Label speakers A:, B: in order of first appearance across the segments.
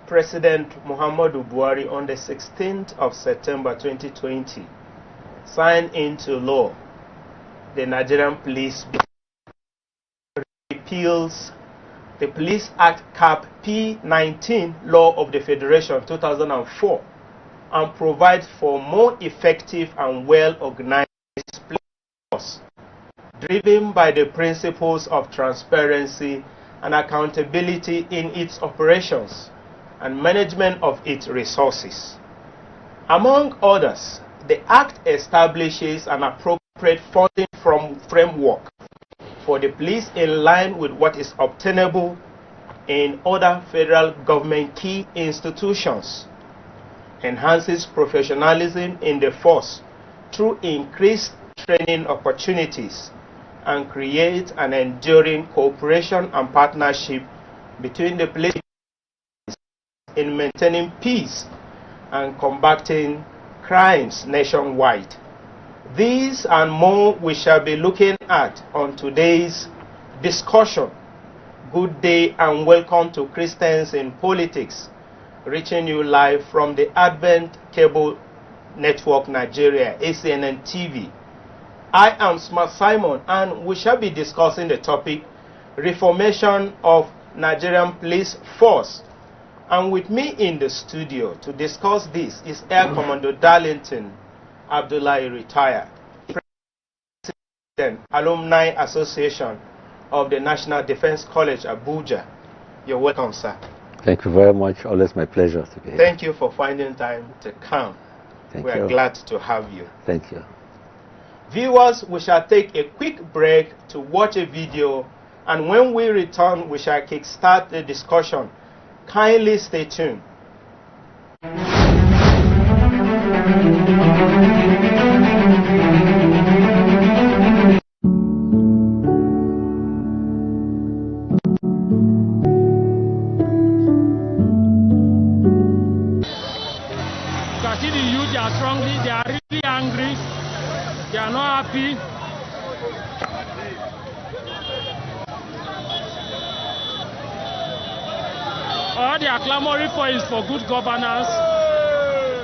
A: President Muhammadu Buhari on the 16th of September 2020 signed into law the Nigerian Police repeals the Police Act Cap P19 Law of the Federation 2004 and provides for more effective and well-organized police force driven by the principles of transparency and accountability in its operations and management of its resources. Among others, the Act establishes an appropriate funding framework for the police in line with what is obtainable in other federal government key institutions, enhances professionalism in the force through increased training opportunities, and creates an enduring cooperation and partnership between the police in maintaining peace and combating crimes nationwide. These and more we shall be looking at on today's discussion. Good day and welcome to Christians in Politics, reaching you live from the Advent Cable Network Nigeria, ACNN TV. I am Smart Simon and we shall be discussing the topic Reformation of Nigerian Police Force. And with me in the studio to discuss this is Air Commodore Darlington Abdullahi, retired, President, Alumni Association of the National Defense College, Abuja. You're welcome, sir.
B: Thank you very much. Always my pleasure to be here.
A: Thank you for finding time to come.
B: Thank
A: we
B: you.
A: are glad to have you.
B: Thank you.
A: Viewers, we shall take a quick break to watch a video, and when we return, we shall kickstart the discussion. Kindly stay tuned.
C: See the youth, they are strongly, they are really angry, they are not happy. All they are clamoring for is for good governance,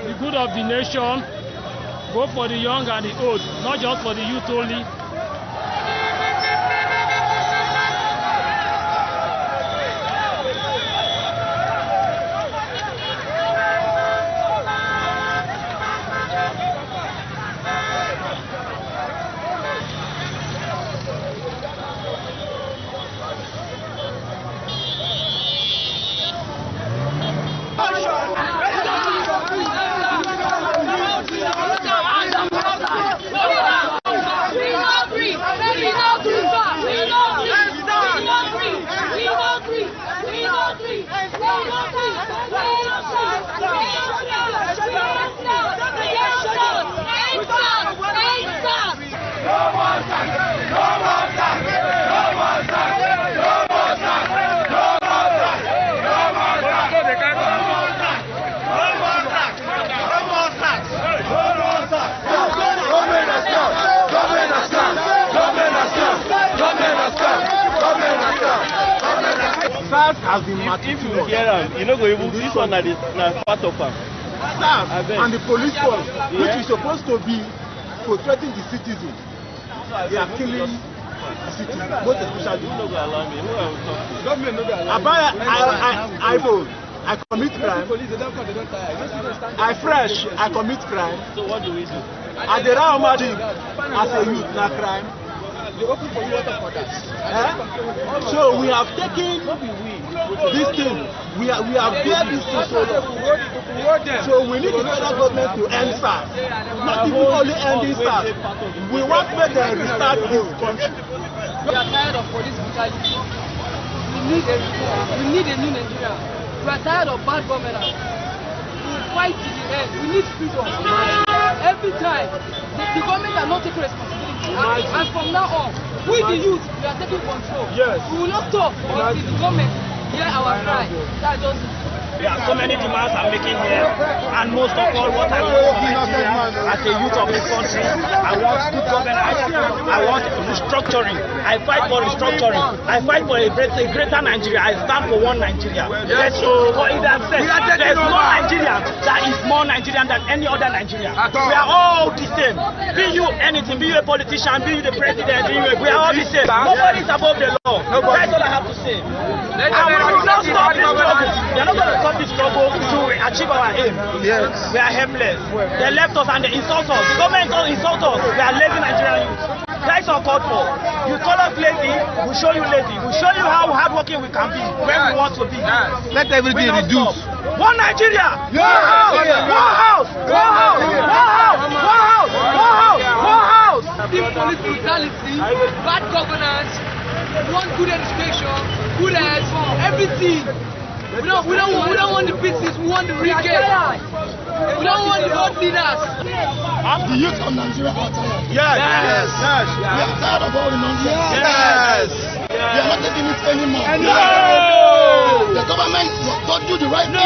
C: the good of the nation, both for the young and the old, not just for the youth only.
D: Has been
E: if you hear them, you know, this one is part of them.
D: And the police force, which is supposed to be protecting the citizens, they are killing the citizens, most especially. I commit crime. I fresh, I commit crime.
E: So what do we do?
D: At the Ramadi, as a youth, not crime.
E: They open for you water for that.
D: So we have taken this thing. We have built this thing so we need the federal government to end SARS. Not even only ending SARS. We want to make them restart this country.
F: We are tired of police brutality. We need a new Nigeria. We are tired of bad governance. We fight to the end. We need freedom. Every time, the government are not taking responsibility. And from now on, we the youth, we are taking control.
D: Yes.
F: We will not stop until the government hear our cry. That's just it.
G: There are so many demands I'm making here, and most of all, what I want for Nigeria as a youth of this country, I want good governance, I want restructuring, I fight for restructuring, I fight for a greater Nigeria, I stand for one Nigeria. There's no Nigeria that is more Nigerian than any other Nigeria. We are all the same. Be you anything, be you a politician, be you the president, we are all the same. Nobody is above the law. That's all I have to say. And we will not stop this struggle. We are not going to stop this struggle to achieve our aim. Yes. We are helpless. They left us and they insult us. The government insult us. We are lazy Nigerian youth. That's uncalled for. You call us lazy, we show you lazy. We show you how hardworking we can be when we want to be.
D: Let everything reduce.
G: One Nigeria! One house! One house! One house! One house! One house! One house!
F: Deep police brutality, bad governance, we want good education, good health, everything. We don't want the business, we want the wicked. We don't want the old leaders.
H: The youth of Nigeria are tired.
G: Yes.
H: We are tired of all the nonsense.
G: Yes.
H: We are not taking it anymore.
G: No.
H: The government don't do the right thing.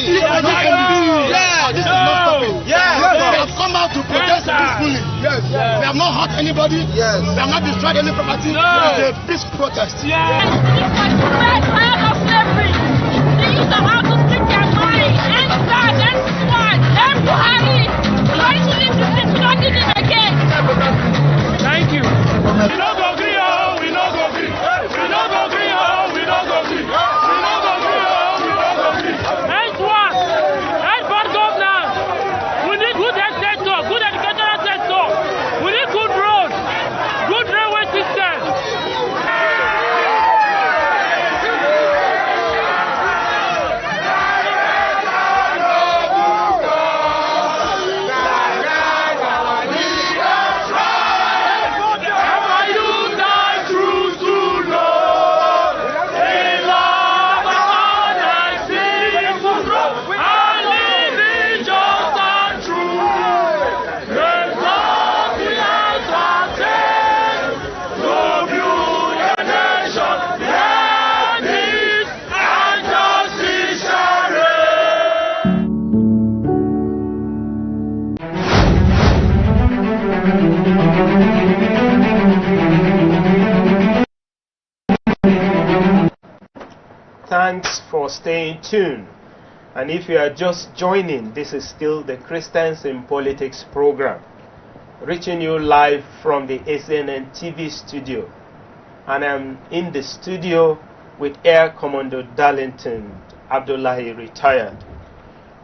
H: This is not stopping. We have come out to protest peacefully. We have not hurt anybody. We have not destroyed any property. It's a peaceful protest.
C: Thank you. We no go gree, oh, we no go gree. We no go gree, oh, we no go gree. We no go gree, oh, we no go gree. Next one. Next bad governance. We need good health sector, good educational sector. We need good roads, good railway system.
A: Thanks for staying tuned. And if you are just joining, this is still the Christians in Politics program, reaching you live from the ACNN TV studio. And I'm in the studio with Air Commodore Darlington Abdullahi, retired.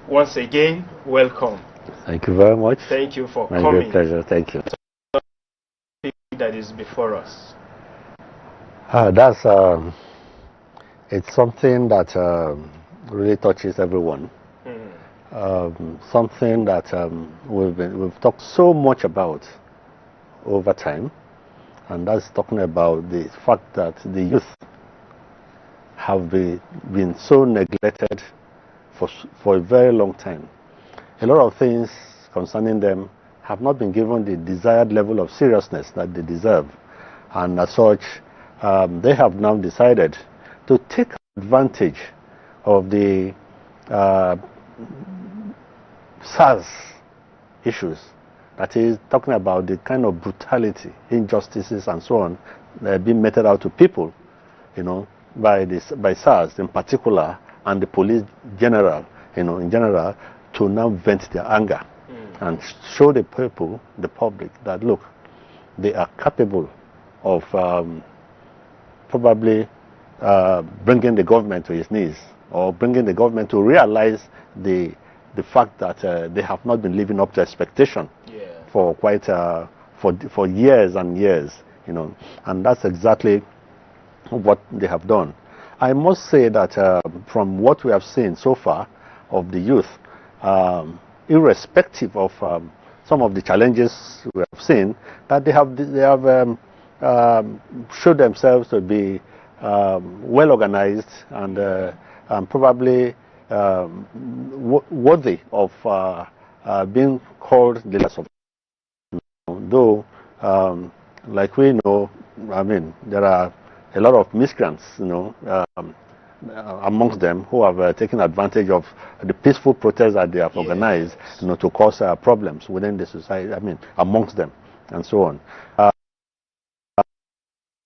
A: Once again, welcome.
B: Thank you very much.
A: Thank you for
B: My
A: coming.
B: great pleasure. Thank you.
A: That is before us.
B: It's something that really touches everyone. Something that we've talked so much about over time, and that's talking about the fact that the youth have been so neglected for a very long time. A lot of things concerning them have not been given the desired level of seriousness that they deserve, and as such, they have now decided to take advantage of the SARS issues, that is talking about the kind of brutality, injustices and so on being meted out to people, by SARS in particular, and the police general, in general, to now vent their anger and show the people, the public, that look, they are capable of probably bringing the government to its knees, or bringing the government to realize the fact that they have not been living up to expectation for quite for years and years, and that's exactly what they have done. I must say that from what we have seen so far of the youth, irrespective of some of the challenges we have seen, that they have showed themselves to be well organized and probably worthy of being called the leaders of. Though, like we know, I mean, there are a lot of miscreants, amongst them who have taken advantage of the peaceful protests that they have organized, to cause problems within the society, I mean, amongst them, and so on.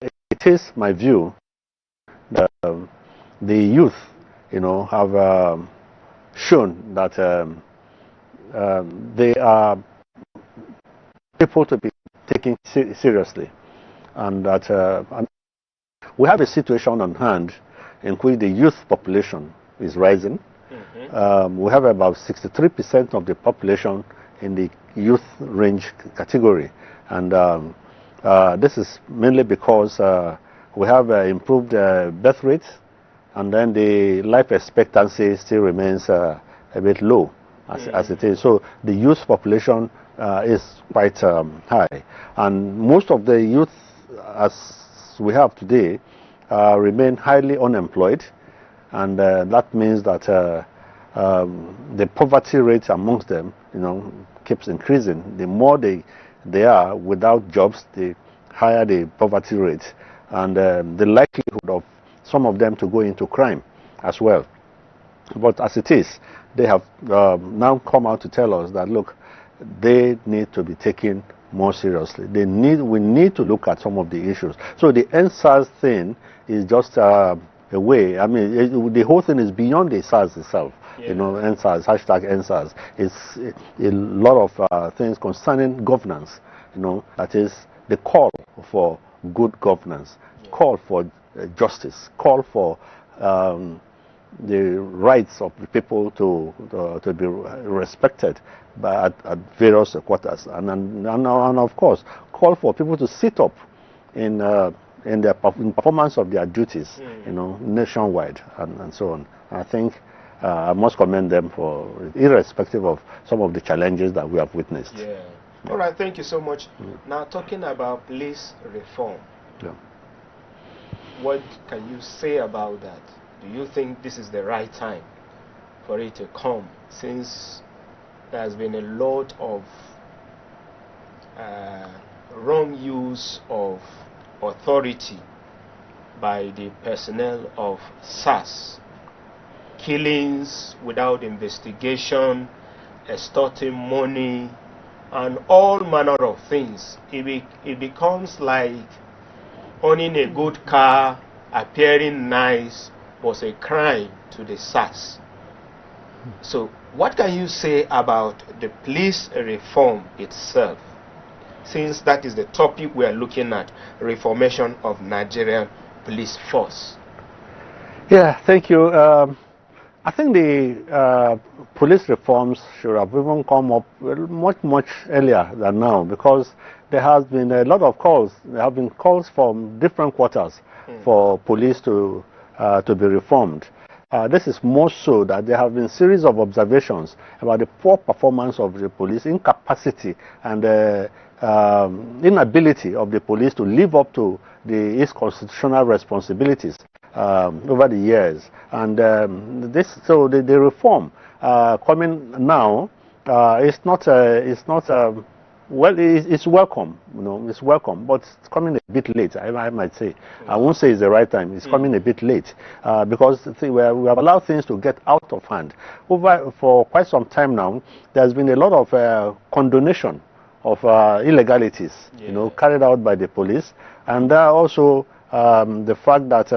B: It is my view that the youth, have shown that they are people to be taken seriously, and that we have a situation on hand in which the youth population is rising. We have about 63% of the population in the youth range category, and this is mainly because we have improved birth rates, and then the life expectancy still remains a bit low as it is. So the youth population is quite high, and most of the youth as we have today remain highly unemployed, and that means that the poverty rate amongst them, keeps increasing. The more they are without jobs, the higher the poverty rate, and the likelihood of some of them to go into crime as well. But as it is, they have now come out to tell us that, look, they need to be taken more seriously. We need to look at some of the issues. So the NSAS thing is just a way. I mean, the whole thing is beyond the SARS itself. NSAS, hashtag NSAS. It's a lot of things concerning governance. That is the call for good governance, call for justice, call for the rights of the people to be respected at various quarters, and of course call for people to sit up in performance of their duties, nationwide, and so on. I think I must commend them for, irrespective of some of the challenges that we have witnessed.
A: All right, thank you so much. Now, talking about police reform, what can you say about that? Do you think this is the right time for it to come, since there has been a lot of wrong use of authority by the personnel of SARS, killings without investigation, extorting money, and all manner of things? It becomes like owning a good car, appearing nice, was a crime to the SARS. So what can you say about the police reform itself, since that is the topic we are looking at, reformation of Nigerian police force?
B: Yeah, thank you. I think the police reforms should have even come up much earlier than now, because there has been a lot of calls. There have been calls from different quarters for police to be reformed. This is more so that there have been a series of observations about the poor performance of the police, incapacity and inability of the police to live up to its constitutional responsibilities over the years. And so the reform coming now is not well, it's welcome, it's welcome, but it's coming a bit late, I might say. I won't say it's the right time. It's coming a bit late because we have allowed things to get out of hand. For quite some time now, there's been a lot of condonation of illegalities, carried out by the police, and also the fact that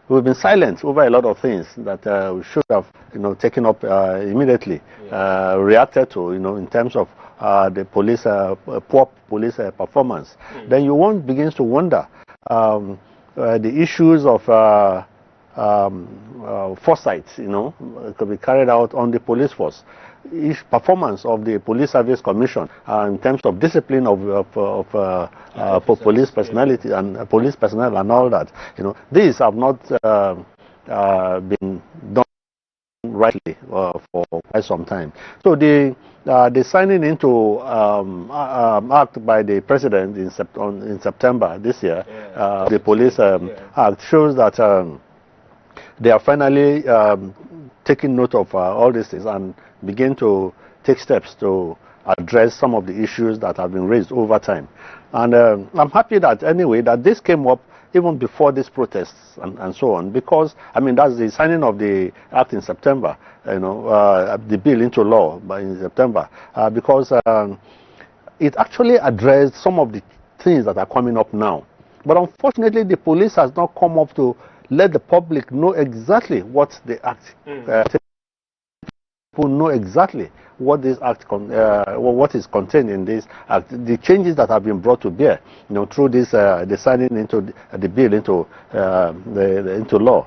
B: we've been silent over a lot of things that we should have, taken up immediately, reacted to, in terms of the police, poor police performance. Then you won't begin to wonder the issues of foresight, could be carried out on the police force. Each performance of the Police Service Commission in terms of discipline of police personality and police personnel and all that, these have not been done rightly for quite some time. So the signing into act by the president in September this year, the police act, shows that they are finally taking note of all these things and begin to take steps to address some of the issues that have been raised over time. And I'm happy that anyway that this came up even before these protests and so on, because, I mean, that's the signing of the act in September, you know, the bill into law in September, because it actually addressed some of the things that are coming up now. But unfortunately, the police has not come up to let the public know exactly what the act, people know exactly what this act, what is contained in this act, the changes that have been brought to bear, you know, through this, the signing into the bill into law.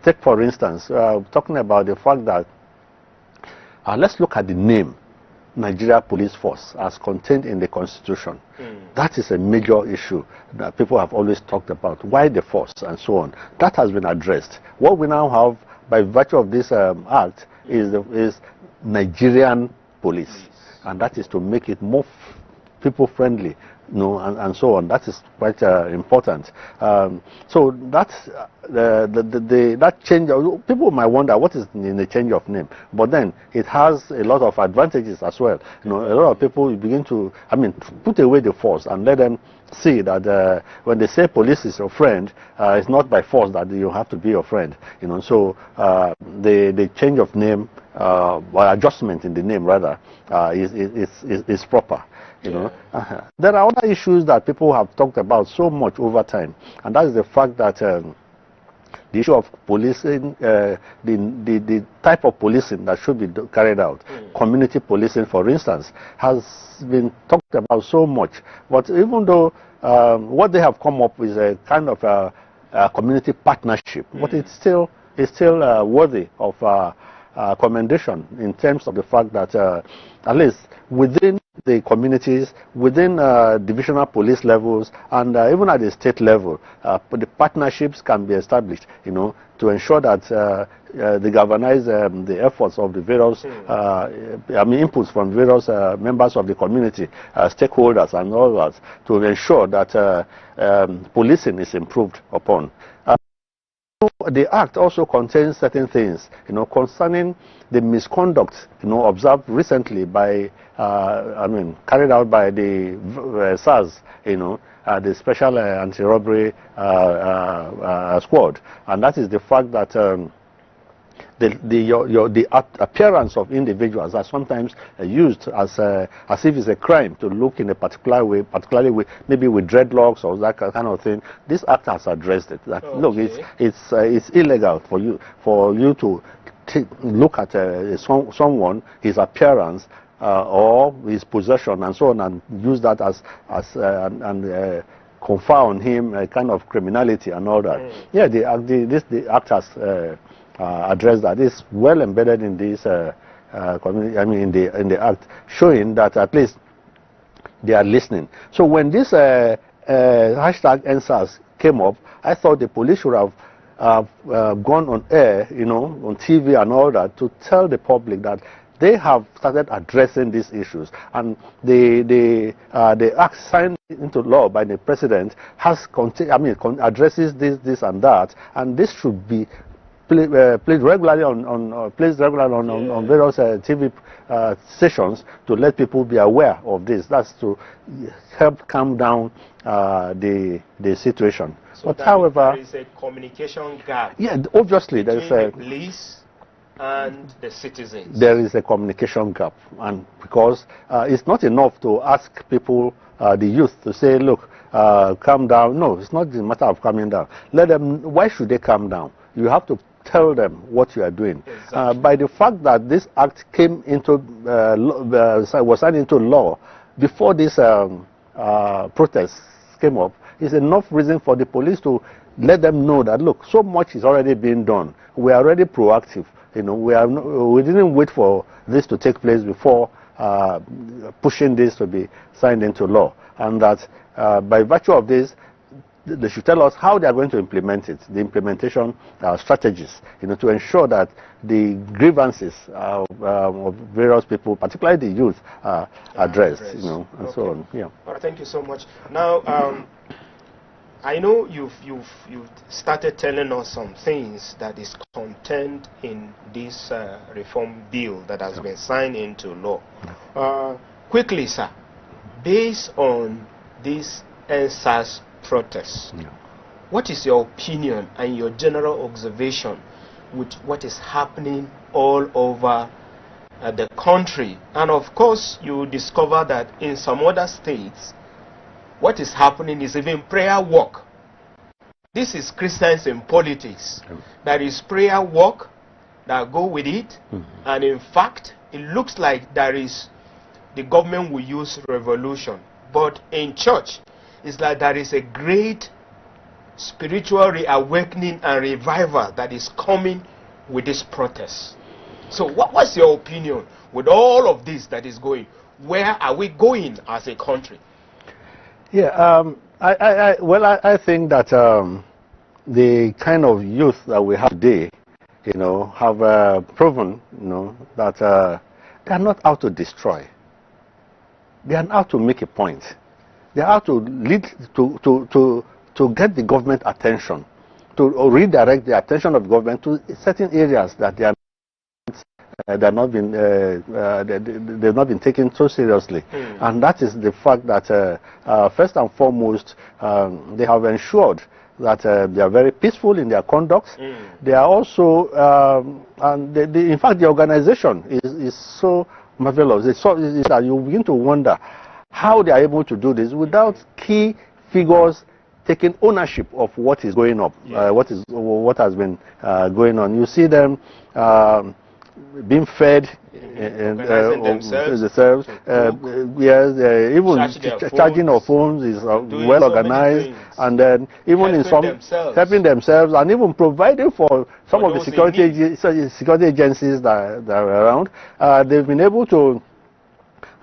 B: Take for instance, talking about the fact that let's look at the name Nigeria Police Force as contained in the Constitution. That is a major issue that people have always talked about. Why the force and so on? That has been addressed. What we now have by virtue of this act is Nigerian police, and that is to make it more people friendly, you know, and so on. That is quite important. So that's that change. People might wonder what is in the change of name, but then it has a lot of advantages as well. You know, a lot of people begin to, I mean, put away the force and let them see that when they say police is your friend, it's not by force that you have to be your friend. You know, so the change of name or adjustment in the name rather is proper. You know, there are other issues that people have talked about so much over time, and that is the fact that the issue of policing, the type of policing that should be carried out, community policing, for instance, has been talked about so much. But even though what they have come up with is a kind of a community partnership, but it's still worthy of commendation in terms of the fact that at least within the communities, within divisional police levels, and even at the state level, the partnerships can be established, you know, to ensure that they galvanize the efforts of the various, I mean, inputs from various members of the community, stakeholders and all that, to ensure that policing is improved upon. The Act also contains certain things, you know, concerning the misconduct, you know, observed recently by, I mean, carried out by the SARS, you know, the Special Anti-Robbery Squad, and that is the fact that the appearance of individuals are sometimes used as if it's a crime to look in a particular way, particularly with maybe with dreadlocks or that kind of thing. This act has addressed it. That, look, it's illegal for you to look at someone, his appearance or his possession and so on, and use that as and confer on him a kind of criminality and all that. Yeah, the act has address that. It's well embedded in this community, I mean in the act, showing that at least they are listening. So when this hashtag NSAS came up, I thought the police should have gone on air, you know, on TV and all that, to tell the public that they have started addressing these issues, and the act signed into law by the president has addresses this and that, and this should be played regularly on various TV stations to let people be aware of this. That's to help calm down the situation.
A: So but however, there is a communication gap.
B: Yeah, obviously there is
A: the police and the citizens.
B: There is a communication gap, and because it's not enough to ask people, the youth, to say, look, calm down. No, it's not a matter of calming down. Let them. Why should they calm down? You have to tell them what you are doing. Exactly. By the fact that this act came into was signed into law before this protests came up, is enough reason for the police to let them know that, look, so much is already being done. We are already proactive. You know, we didn't wait for this to take place before pushing this to be signed into law, and that by virtue of this, they should tell us how they are going to implement it, the implementation strategies, you know, to ensure that the grievances of various people, particularly the youth, are addressed, you know, and so on. Yeah.
A: Well, thank you so much. Now, I know you've started telling us some things that is contained in this reform bill that has been signed into law. Quickly, sir, based on this NSAS protests, what is your opinion and your general observation with what is happening all over the country? And of course, you discover that in some other states, what is happening is even prayer walk. This is Christians in politics. There is prayer walk that go with it, and in fact, it looks like the government will use revolution. But in church, it's like there is a great spiritual reawakening and revival that is coming with this protest. So what's your opinion with all of this that is going? Where are we going as a country?
B: Yeah, I think that the kind of youth that we have today, have proven, that they are not out to destroy. They are out to make a point. They are out to lead to get the government attention, to redirect the attention of the government to certain areas that they are they've not been taken so seriously. And that is the fact that first and foremost, they have ensured that they are very peaceful in their conduct. They are also, and in fact, the organization is so marvelous. It's that you begin to wonder how they are able to do this without key figures taking ownership of what is going up, what has been going on. You see them being fed themselves. Yes, even charging of phones is well organized, and then even in some helping themselves, and even providing for some of the security agencies that are around. They've been able to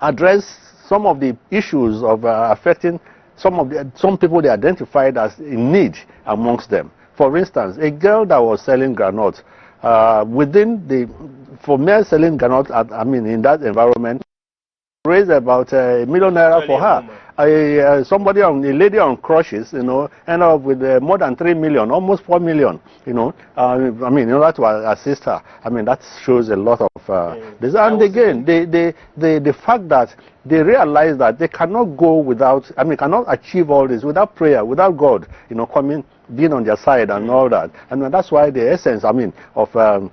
B: address some of the issues of affecting some people they identified as in need amongst them. For instance, a girl that was selling granules, for mere selling granules, in that environment, raised about $1 million for her. A lady on crutches, ended up with more than 3 million, almost 4 million, in order to assist her. That shows a lot of this. And again, the fact that they realize that they cannot go without, cannot achieve all this without prayer, without God, being on their side and all that. And that's why the essence, of the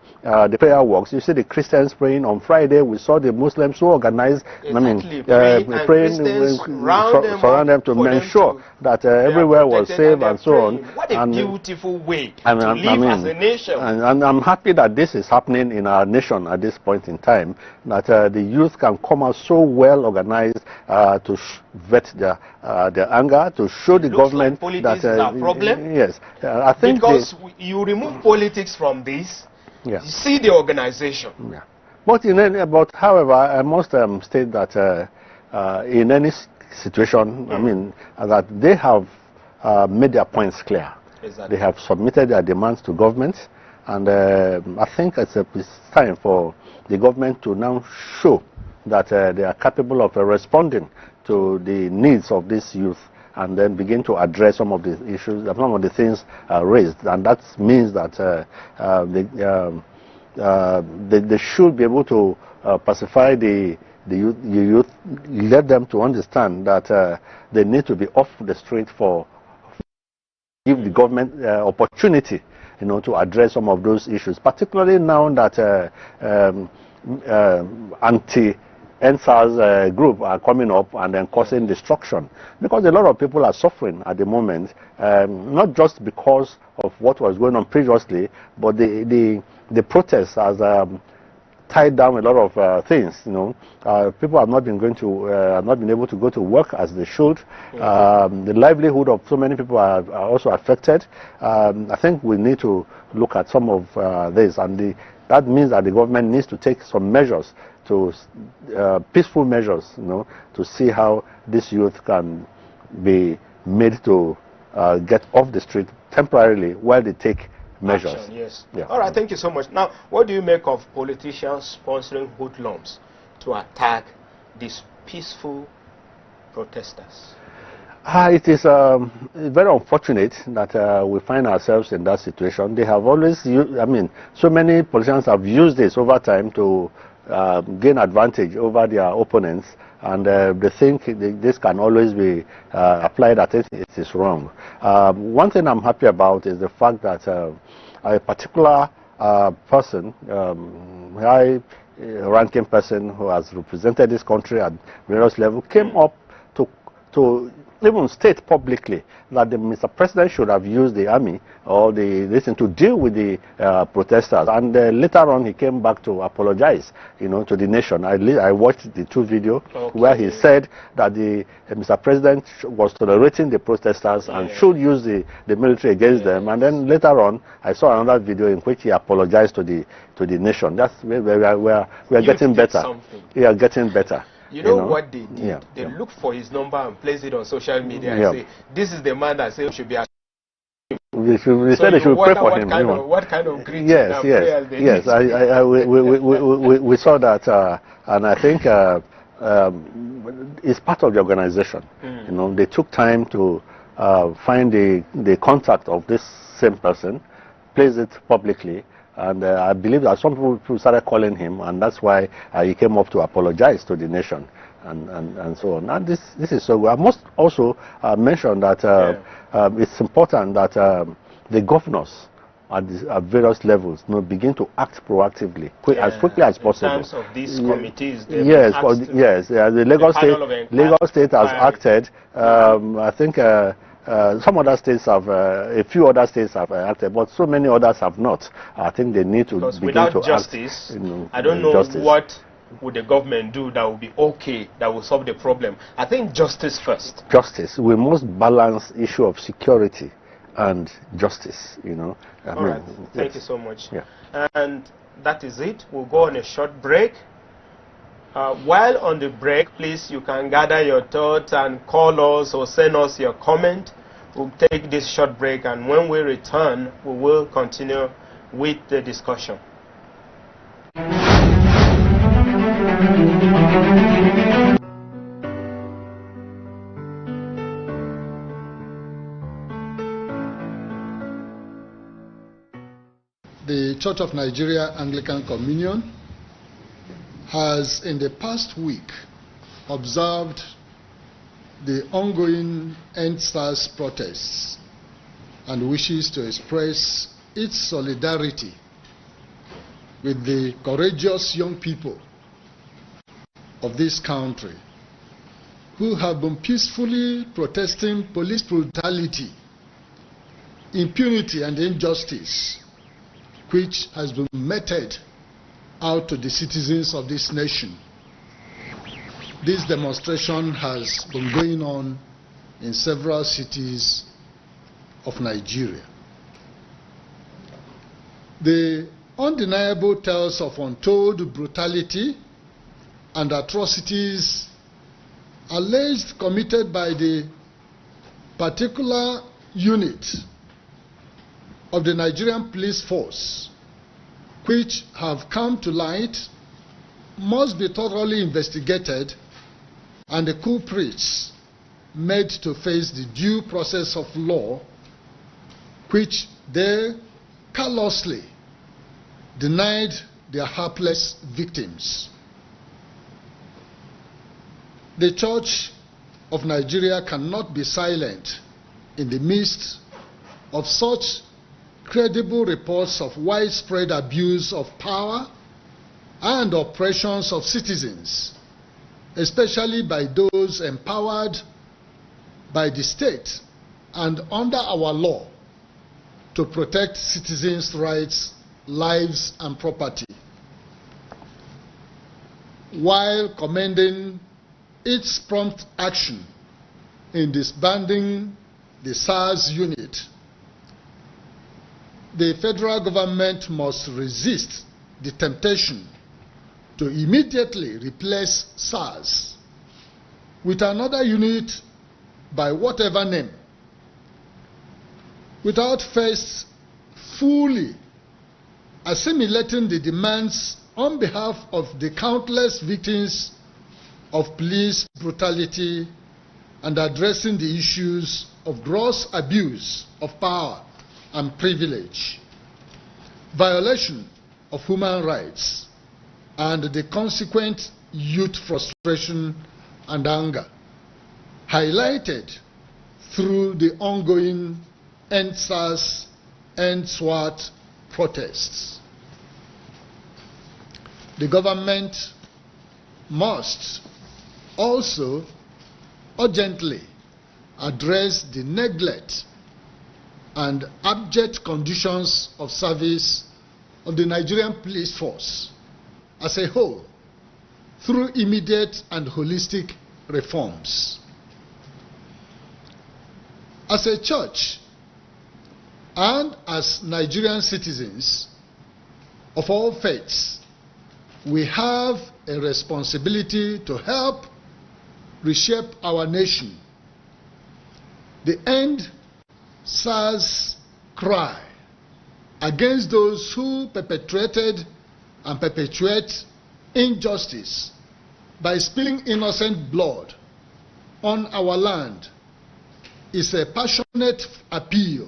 B: prayer walks. You see the Christians praying on Friday. We saw the Muslims so organized. Praying surround them to ensure that everywhere was safe and so on.
A: What a beautiful way to live as a nation.
B: And I'm happy that this is happening in our nation at this point in time. That the youth can come out so well organized to vet their anger, to show the government
A: that is a problem.
B: Yes, I think
A: because you remove politics from this, you see the organization.
B: Yeah. But however, I must state that in any situation, that they have made their points clear. Exactly. They have submitted their demands to government, and I think it's time for the government to now show that they are capable of responding to the needs of this youth, and then begin to address some of the issues, some of the things raised. And that means that they should be able to pacify the youth, let them to understand that they need to be off the street give the government opportunity, to address some of those issues, particularly now that anti-NSAS group are coming up and then causing destruction, because a lot of people are suffering at the moment, not just because of what was going on previously, but the protests has tied down a lot of things. People have not been able to go to work as they should. The livelihood of so many people are also affected. I think we need to look at some of this, and that means that the government needs to take some measures, peaceful measures, to see how this youth can be made to get off the street temporarily while they take measures.
A: Action, yes.
B: Yeah.
A: All right, thank you so much. Now, what do you make of politicians sponsoring hoodlums to attack these peaceful protesters?
B: It is very unfortunate that we find ourselves in that situation. They have always used, so many politicians have used this over time to gain advantage over their opponents, and they think this can always be applied at it is wrong. One thing I'm happy about is the fact that a particular person, high-ranking person who has represented this country at various levels, came up to even state publicly that the Mr. President should have used the army or this to deal with the protesters. And later on, he came back to apologize, to the nation. I watched the two videos where he said that the Mr. President was tolerating the protesters and should use the military against them. And then later on, I saw another video in which he apologized to the nation. That's where we are getting better. We are getting better.
A: You know what they did? They looked for his number and placed it on social media and say, this is the man that said we should be ashamed.
B: We said they should pray for him.
A: What kind of greeting
B: and prayers they did? We saw that, and I think it's part of the organization. They took time to find the contact of this same person, place it publicly, and I believe that some people started calling him, and that's why he came up to apologize to the nation, and so on. And this is so good. I must also mention that it's important that the governors at various levels begin to act proactively, as quickly as possible.
A: In terms of these committees,
B: the Lagos State has acted. I think some other states have, a few other states have acted, but so many others have not. I think they need to begin to
A: justice,
B: act.
A: I don't know what would the government do that would be okay, that will solve the problem. I think justice first.
B: Justice. We must balance issue of security and justice.
A: All right. Thank you so much. Yeah. And that is it. We'll go on a short break. While on the break, please, you can gather your thoughts and call us or send us your comment. We'll take this short break, and when we return, we will continue with the discussion.
H: The Church of Nigeria Anglican Communion has in the past week observed the ongoing EndSARS protests and wishes to express its solidarity with the courageous young people of this country who have been peacefully protesting police brutality, impunity and injustice which has been meted out to the citizens of this nation. This demonstration has been going on in several cities of Nigeria. The undeniable tales of untold brutality and atrocities alleged committed by the particular unit of the Nigerian police force which have come to light must be thoroughly investigated and the culprits made to face the due process of law which they callously denied their helpless victims. The Church of Nigeria cannot be silent in the midst of such credible reports of widespread abuse of power and oppressions of citizens, especially by those empowered by the state and under our law to protect citizens' rights, lives, and property, while commending its prompt action in disbanding the SARS unit. The federal government must resist the temptation to immediately replace SARS with another unit by whatever name, without first fully assimilating the demands on behalf of the countless victims of police brutality and addressing the issues of gross abuse of power and privilege, violation of human rights, and the consequent youth frustration and anger, highlighted through the ongoing End SARS, End SWAT protests. The government must also urgently address the neglect and abject conditions of service of the Nigerian police force as a whole through immediate and holistic reforms. As a church and as Nigerian citizens of all faiths, we have a responsibility to help reshape our nation. The End SARS cry against those who perpetrated and perpetuate injustice by spilling innocent blood on our land is a passionate appeal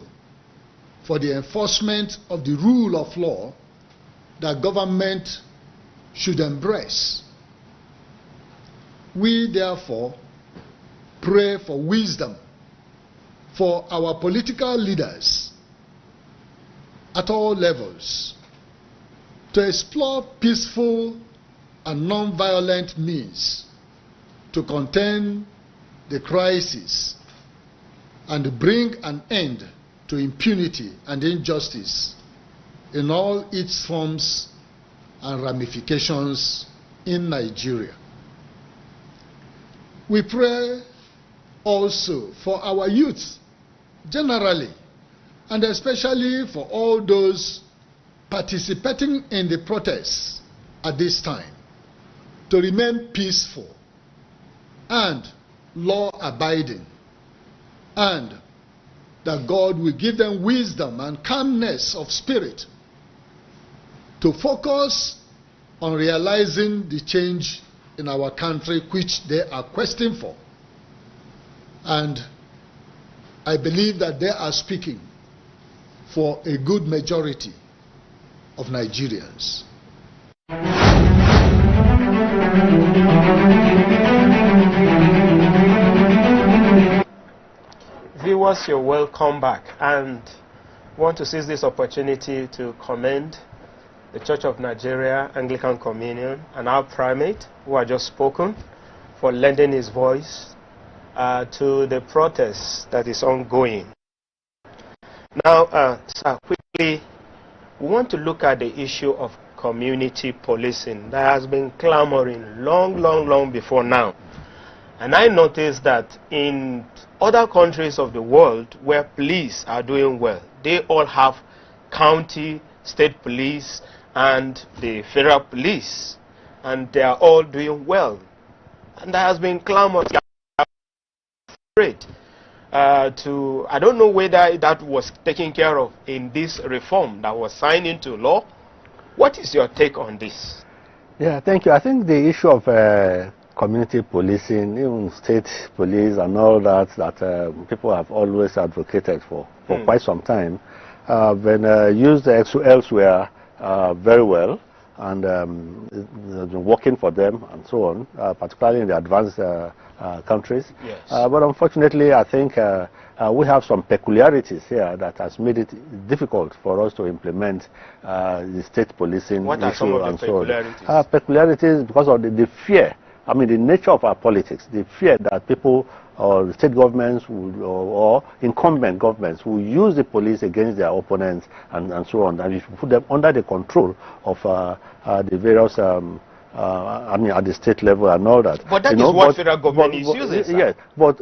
H: for the enforcement of the rule of law that government should embrace. We therefore pray for wisdom for our political leaders at all levels to explore peaceful and non-violent means to contain the crisis and bring an end to impunity and injustice in all its forms and ramifications in Nigeria. We pray also for our youth generally, and especially for all those participating in the protests at this time, to remain peaceful and law-abiding, and that God will give them wisdom and calmness of spirit to focus on realizing the change in our country which they are questing for. And I believe that they are speaking for a good majority of Nigerians.
A: Viewers, you're welcome back, and want to seize this opportunity to commend the Church of Nigeria Anglican Communion and our primate, who had just spoken, for lending his voice to the protest that is ongoing. Now, sir, quickly, we want to look at the issue of community policing that has been clamoring long before now. And I noticed that in other countries of the world where police are doing well, they all have county, state police, and the federal police, and they are all doing well. And there has been clamor to, I don't know whether that was taken care of in this reform that was signed into law. What is your take on this?
B: Yeah, thank you. I think the issue of community policing, even state police and all that, people have always advocated for quite some time, been used elsewhere very well, and it's been working for them and so on, particularly in the advanced countries.
A: Yes.
B: But unfortunately, I think we have some peculiarities here that has made it difficult for us to implement the state policing
A: What are
B: issue
A: some of
B: and
A: the
B: so on.
A: peculiarities?
B: Peculiarities because of the fear. I mean, the nature of our politics, the fear that people or state governments or incumbent governments will use the police against their opponents and so on, and we should put them under the control of the various, I mean, at the state level and all that.
A: But that is what federal government is using, sir.
B: Yes, but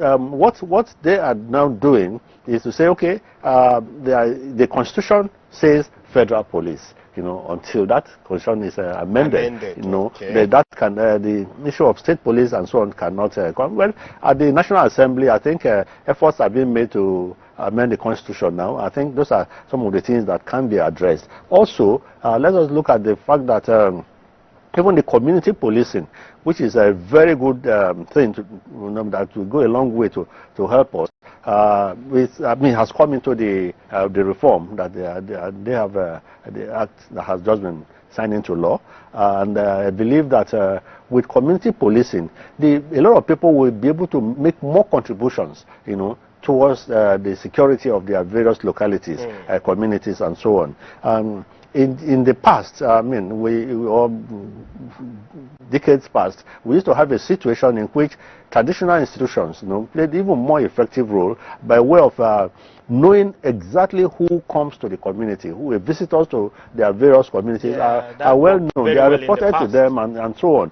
B: what they are now doing is to say, okay, the Constitution says federal police. Until that constitution is amended,
A: okay.
B: The issue of state police and so on cannot come. Well, at the National Assembly, I think efforts are being made to amend the constitution now. I think those are some of the things that can be addressed. Also, let us look at the fact that even the community policing, which is a very good thing to, that will go a long way to help us. Has come into the reform that they have the act that has just been signed into law, and I believe that with community policing, a lot of people will be able to make more contributions, towards the security of their various localities, communities, and so on. In the past, decades past, we used to have a situation in which traditional institutions, played even more effective role by way of knowing exactly who comes to the community, who visitors to their various communities are well known. They are reported to them and so on.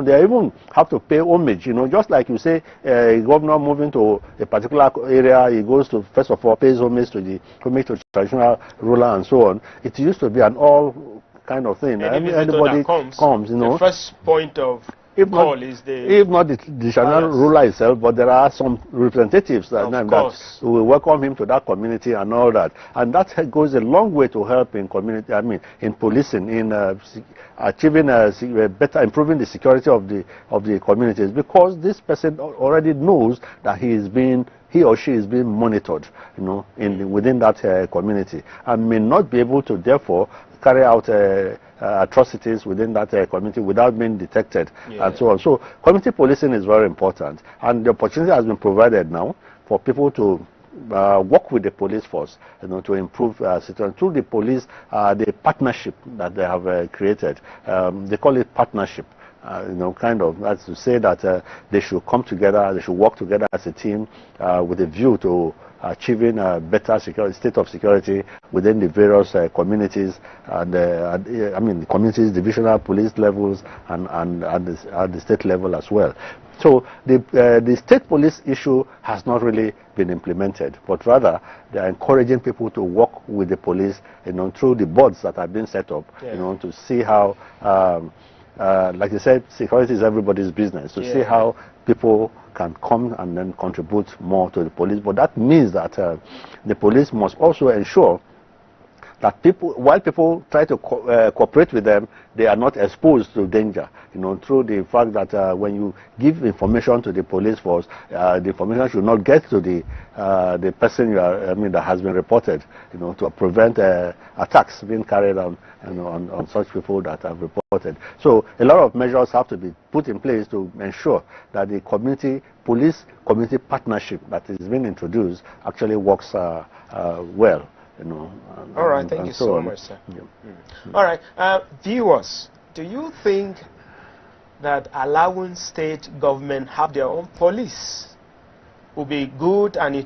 B: They even have to pay homage. Just like you say, a governor moving to a particular area, he goes to first of all pays homage to the traditional ruler and so on. It used to be an all kind of thing. Anybody comes,
A: the first point of
B: if not the traditional ruler itself, but there are some representatives that will welcome him to that community and all that, and that goes a long way to help in community. In policing, in achieving improving the security of the communities, because this person already knows that he or she is being monitored, within that community, and may not be able to therefore carry out atrocities within that community without being detected, and so on. So community policing is very important, and the opportunity has been provided now for people to work with the police force, to improve situation through the police, the partnership that they have created. They call it partnership. Kind of, that's to say that they should come together, they should work together as a team with a view to achieving a better state of security within the various communities, and the communities, divisional police levels, and at the state level as well. So the state police issue has not really been implemented, but rather they are encouraging people to work with the police, through the boards that have been set up, to see how, like I said, security is everybody's business, to see how people can come and then contribute more to the police. But that means that the police must also ensure that while people try to cooperate with them, they are not exposed to danger, through the fact that when you give information to the police force, the information should not get to the person that has been reported, to prevent attacks being carried on, on such people that have reported. So a lot of measures have to be put in place to ensure that the police community partnership that is being introduced actually works well.
A: All right, thank you so much, sir. All right, viewers, do you think that allowing state government have their own police will be good, and it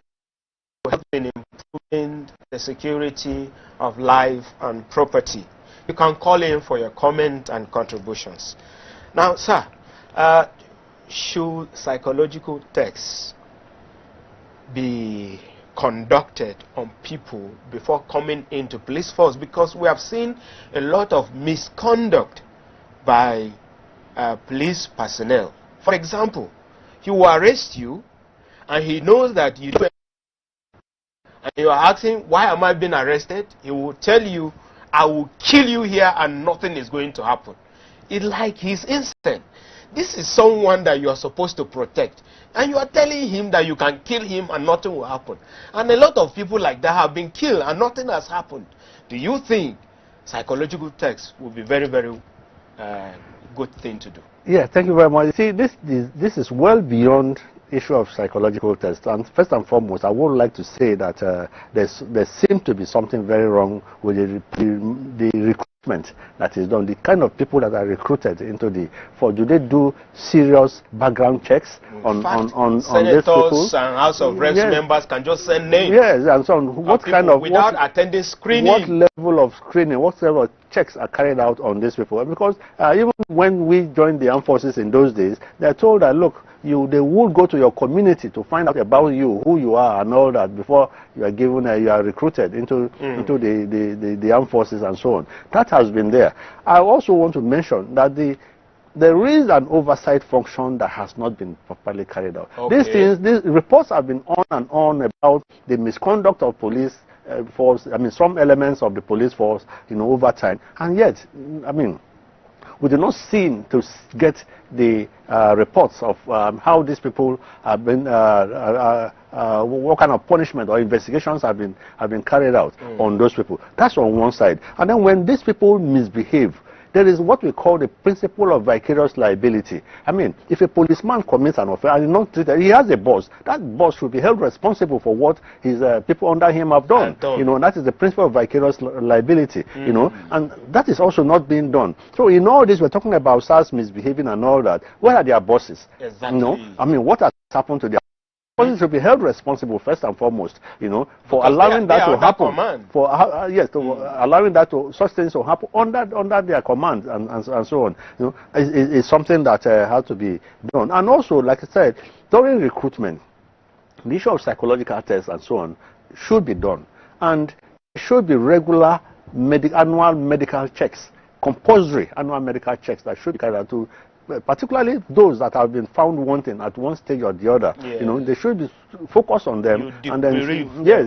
A: will help in improving the security of life and property? You can call in for your comment and contributions. Now, sir, should psychological tests be conducted on people before coming into police force? Because we have seen a lot of misconduct by police personnel. For example, he will arrest you and he knows that you do, and you are asking, why am I being arrested? He will tell you, I will kill you here and nothing is going to happen. It's like he's instant. This is someone that you are supposed to protect, and you are telling him that you can kill him and nothing will happen. And a lot of people like that have been killed and nothing has happened. Do you think psychological tests will be very, very good thing to do?
B: Yeah, thank you very much. See, this is well beyond issue of psychological tests. And first and foremost, I would like to say that there seems to be something very wrong with the recruitment that is done. The kind of people that are recruited into do they do serious background checks on these people?
A: Senators and House of Reps members can just send names.
B: Yes, and so on. What kind of
A: without attending screening?
B: What level of screening? What level of checks are carried out on these people? Because even when we joined the armed forces in those days, they're told that, look, they will go to your community to find out about you, who you are, and all that before you are given, you are recruited into the armed forces and so on. That has been there. I also want to mention that there is an oversight function that has not been properly carried out. Okay. These reports have been on and on about the misconduct of police force. Some elements of the police force, over time, and yet, we do not seem to get the reports of how these people have been, what kind of punishment or investigations have been carried out on those people. That's on one side. And then when these people misbehave, there is what we call the principle of vicarious liability. I mean, if a policeman commits an offense and is not treated, he has a boss. That boss should be held responsible for what his people under him have done. You know, that is the principle of vicarious liability. You know, and that is also not being done. So in all this, we're talking about SARS misbehaving and all that. Where are their bosses?
A: Exactly.
B: You know, I mean, what has happened to their bosses? Should be held responsible first and foremost, you know, for allowing that to happen. For allowing that to such things to happen under their command and so on. You know, is something that has to be done. And also, like I said, during recruitment, the issue of psychological tests and so on should be done, and there should be regular annual medical checks, compulsory annual medical checks that should be carried out to. Particularly those that have been found wanting at one stage or the other, you know, they should be focused on them and then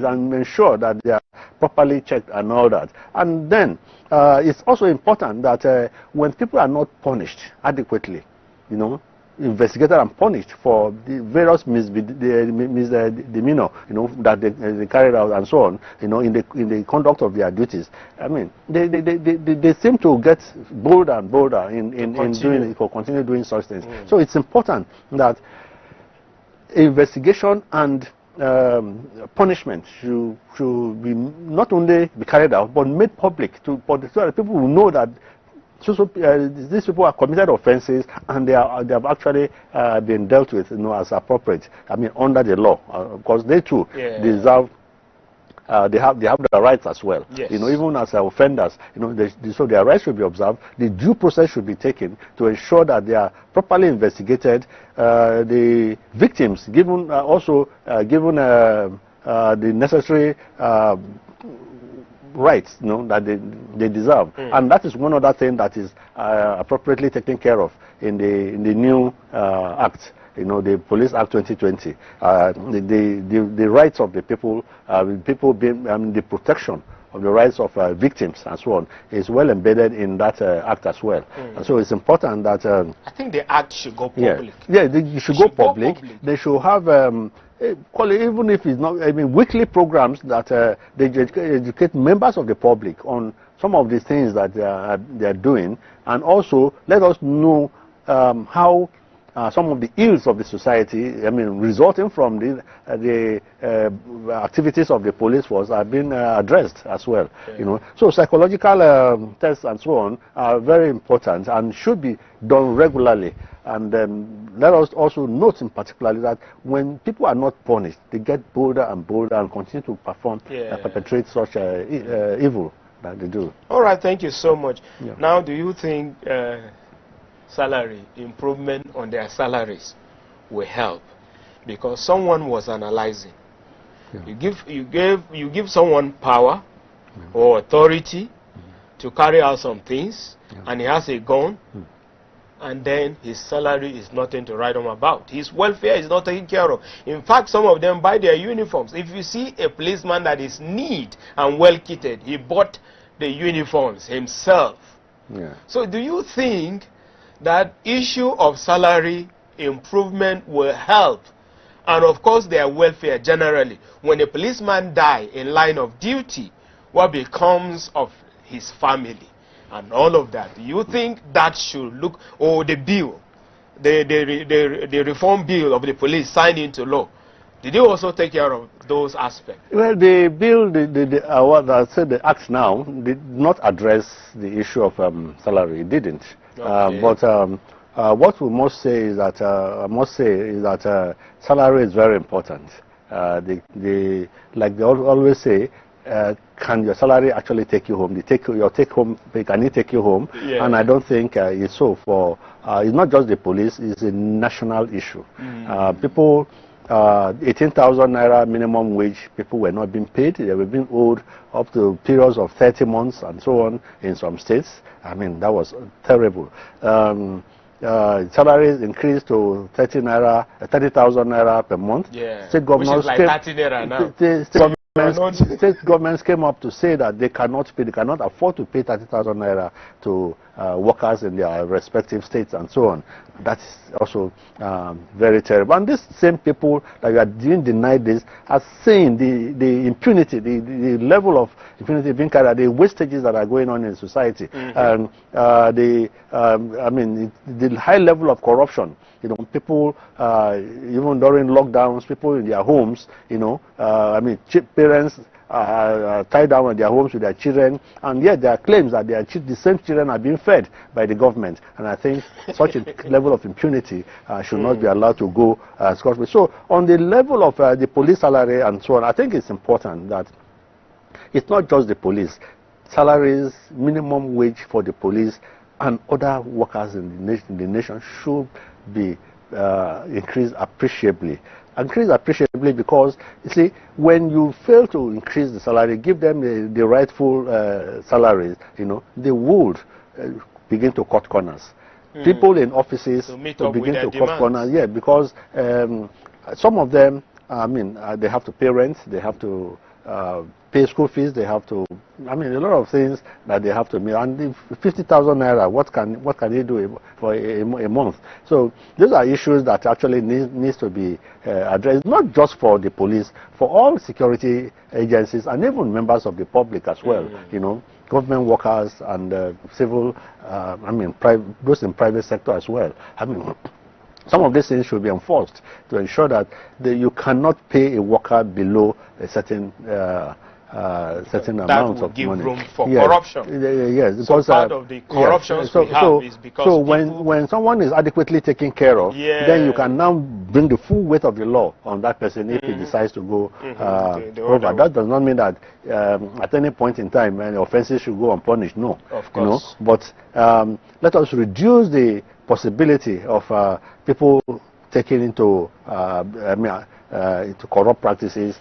B: and ensure that they are properly checked and all that. And then it's also important that when people are not punished adequately, you know, investigated and punished for the various misdemeanor, you know, that they carried out and so on, you know, in the conduct of their duties. I mean, they seem to get bolder and bolder in continue doing such things. So it's important that investigation and punishment should be not only be carried out but made public so that people will know that these people have committed offenses and they have actually been dealt with, you know, as appropriate. I mean, under the law, because they too deserve. They have the rights as well. You know, even as offenders, you know, so their rights should be observed. The due process should be taken to ensure that they are properly investigated. The victims given the necessary rights, you know, that they deserve, and that is one other thing that is appropriately taken care of in the new act. You know, the Police Act 2020, the rights of the people, the protection of the rights of victims and so on is well embedded in that act as well. And so it's important that
A: I think the act should go public.
B: They should go public. They should have even if it's not, I mean, weekly programs that they educate members of the public on some of these things that they are doing, and also let us know how some of the ills of the society, I mean, resulting from the activities of the police force are being addressed as well. You know, so psychological tests and so on are very important and should be done regularly. And let us also note in particular that when people are not punished, they get bolder and bolder and continue to perform, perpetrate such evil that they do.
A: All right, thank you so much. Now, do you think salary improvement on their salaries will help? Because someone was analyzing. You give someone power or authority to carry out some things, and he has a gun, and then his salary is nothing to write home about. His welfare is not taken care of. In fact, some of them buy their uniforms. If you see a policeman that is neat and well kitted, he bought the uniforms himself. So do you think that issue of salary improvement will help? And of course their welfare generally. When a policeman dies in line of duty, what becomes of his family and all of that? Do you think that should look, or the bill, the reform bill of the police signed into law, did you also take care of those aspects? Well, the bill, what I said, the act now did not address the issue of salary. It didn't. But what we must say is that salary is very important. Like they always say, can your salary actually take you home? Your take home pay, can it take you home? And I don't think it's so. For it's not just the police; it's a national issue. People. 18,000 naira minimum wage, people were not being paid. They were being owed up to periods of 30 months and so on in some states. I mean, that was terrible. Salaries increased to 30,000 naira per month. State governors, which is like 30 naira now.
B: state governments came up to say that they cannot afford to pay 30,000 naira to workers in their respective states and so on. That's also very terrible. And these same people that are being denied this are saying the impunity, the level of impunity being carried, the wastages that are going on in society, and the high level of corruption. You know, people, even during lockdowns, people in their homes, you know, parents tied down in their homes with their children, and yet there are claims that the same children are being fed by the government. And I think such a level of impunity should not be allowed to go scot-free. So on the level of the police salary and so on, I think it's important that it's not just the police. Salaries, minimum wage for the police and other workers in the nation should be increased appreciably. Increase appreciably because, you see, when you fail to increase the salary, give them the rightful salaries, you know, they would begin to cut corners. People in offices will begin to cut corners, yeah, because some of them, they have to pay rent, they have to pay school fees, they have to, a lot of things that they have to meet. And 50,000 naira, what can they do for a month? So those are issues that actually needs to be addressed, not just for the police, for all security agencies and even members of the public as well. You know, government workers and civil, those in private sector as well. Some of these things should be enforced to ensure that you cannot pay a worker below a certain amount of money. That will give room for corruption. Yes, because
A: part of the corruption we have is because
B: so when someone is adequately taken care of, then you can now bring the full weight of the law on that person if he decides to go over. That does not mean that at any point in time offenses should go unpunished. No,
A: of course.
B: You know? But let us reduce the possibility of people taking into corrupt practices,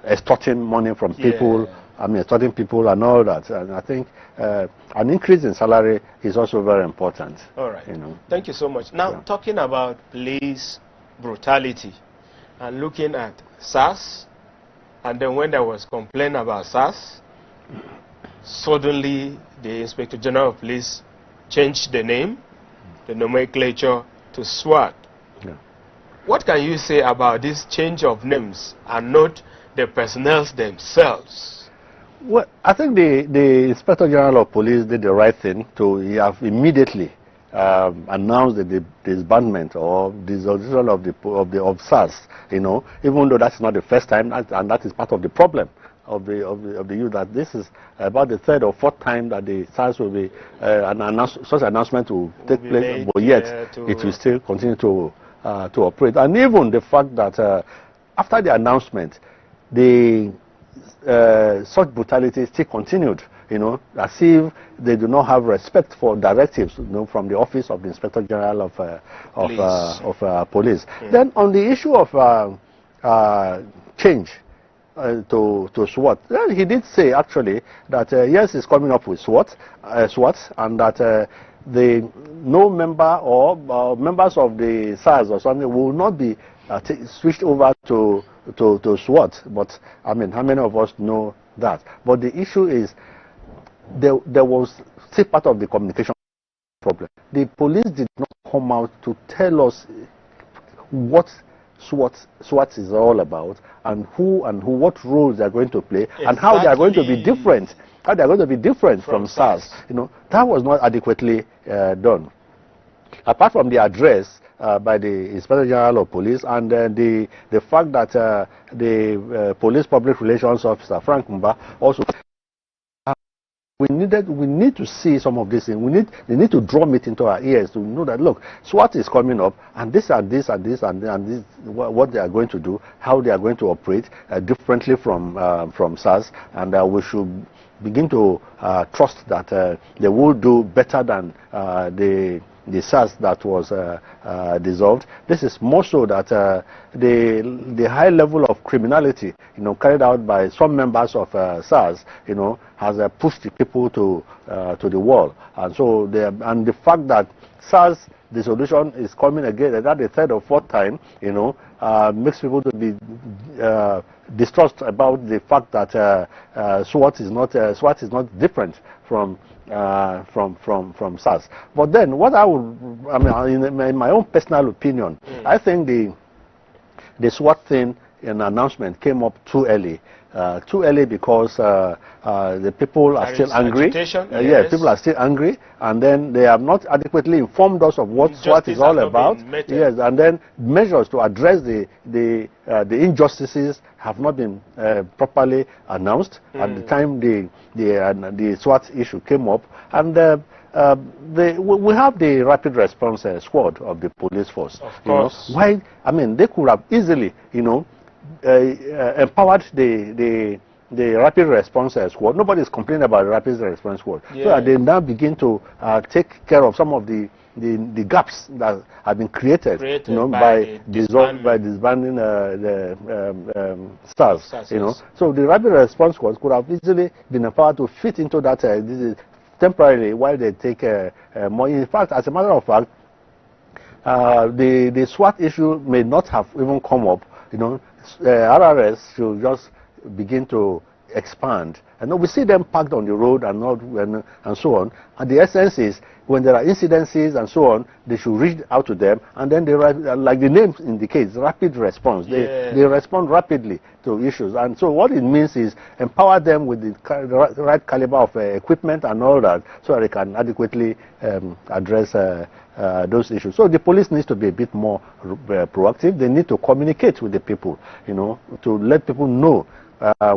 B: extorting money from people, extorting people and all that. And I think an increase in salary is also very important.
A: All right. You know. Thank you so much. Now, talking about police brutality and looking at SARS, and then when there was complaint about SARS, suddenly the Inspector General of Police changed the name, the nomenclature, to SWAT. What can you say about this change of names and not the personnel themselves?
B: Well, I think the Inspector General of Police did the right thing to have immediately announced the disbandment or dissolution of SARS. You know, even though that's not the first time, and that is part of the problem of the youth, that this is about the third or fourth time that the SARS will be such announcement will take place, but yet it will still continue to operate. And even the fact that after the announcement, such brutality still continued, you know, as if they do not have respect for directives, you know, from the office of the Inspector General of Police. Then on the issue of change to SWAT, he did say actually that yes, he's coming up with SWAT, and that no member or members of the SARS or something will not be switched over to SWAT. But how many of us know that? But the issue is there was still part of the communication problem. The police did not come out to tell us what SWAT is all about, and what roles they are going to play, and how they are going to be different. How they are going to be different from SARS. You know, that was not adequately done. Apart from the address by the Inspector General of Police, and the fact that the Police Public Relations Officer Frank Mba also, we need to see some of these things. They need to drum it into our ears to know that, look, SWAT is coming up, and this and this and this and this, what they are going to do, how they are going to operate differently from SARS, and we should begin to trust that they will do better than the the SARS that was dissolved. This is more so that the high level of criminality, carried out by some members of SARS, has pushed the people to the wall. And so, the fact that SARS dissolution is coming again, and that the third or fourth time, makes people to be distrust about the fact that SWAT is not different from SARS. But then, what in my own personal opinion, I think the SWAT thing in announcement came up too early. Because the people are still angry.
A: Yes.
B: Yeah, people are still angry, and then they have not adequately informed us of what SWAT is all about. Yes, and then measures to address the injustices have not been properly announced at the time the SWAT issue came up, and we have the rapid response squad of the police force.
A: Of course.
B: Why? I mean, they could have easily, empowered the rapid response squad. Nobody is complaining about the rapid response squad. Yeah. So that they now begin to take care of some of the gaps that have been created by disbanding the SARS. So the rapid response squad could have easily been empowered to fit into that temporarily while they take more. In fact, as a matter of fact, the SWAT issue may not have even come up. RRS should just begin to expand. And we see them parked on the road and so on. And the essence is, when there are incidences and so on, they should reach out to them, and then they, like the name indicates, rapid response. They respond rapidly to issues. And so what it means is empower them with the right caliber of equipment and all that, so that they can adequately address those issues. So the police needs to be a bit more proactive. They need to communicate with the people, to let people know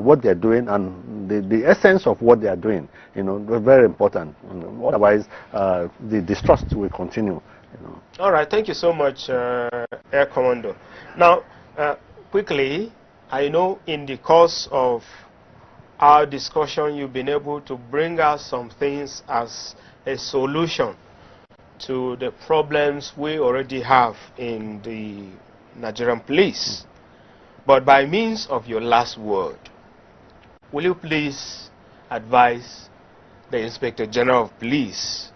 B: what they're doing and the essence of what they are doing. Very important. Otherwise, the distrust will continue.
A: All right, thank you so much, Air Commando. Now, quickly, I know in the course of our discussion, you've been able to bring out some things as a solution to the problems we already have in the Nigerian police. But by means of your last word, will you please advise the Inspector General of Police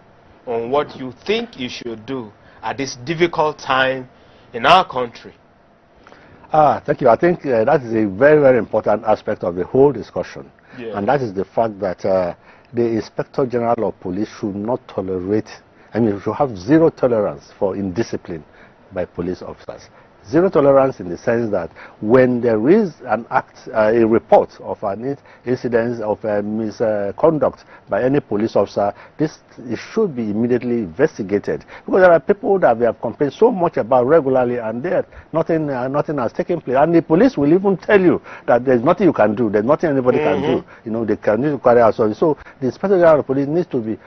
A: on what you think you should do at this difficult time in our country?
B: Thank you. I think that is a very, very important aspect of the whole discussion.
A: Yeah.
B: And that is the fact that the Inspector General of Police should not tolerate, should have zero tolerance for indiscipline by police officers. Zero tolerance in the sense that when there is an a report of an incident of misconduct by any police officer, it should be immediately investigated. Because there are people that we have complained so much about regularly, and there nothing has taken place. And the police will even tell you that there's nothing you can do, there's nothing anybody can do. They can need to carry out. So the Inspector General of Police needs to be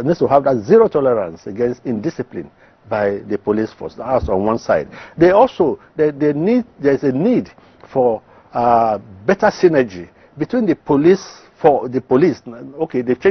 B: needs to have that zero tolerance against indiscipline by the police force. That's on one side. There's a need for better synergy between the police. Okay, they've changed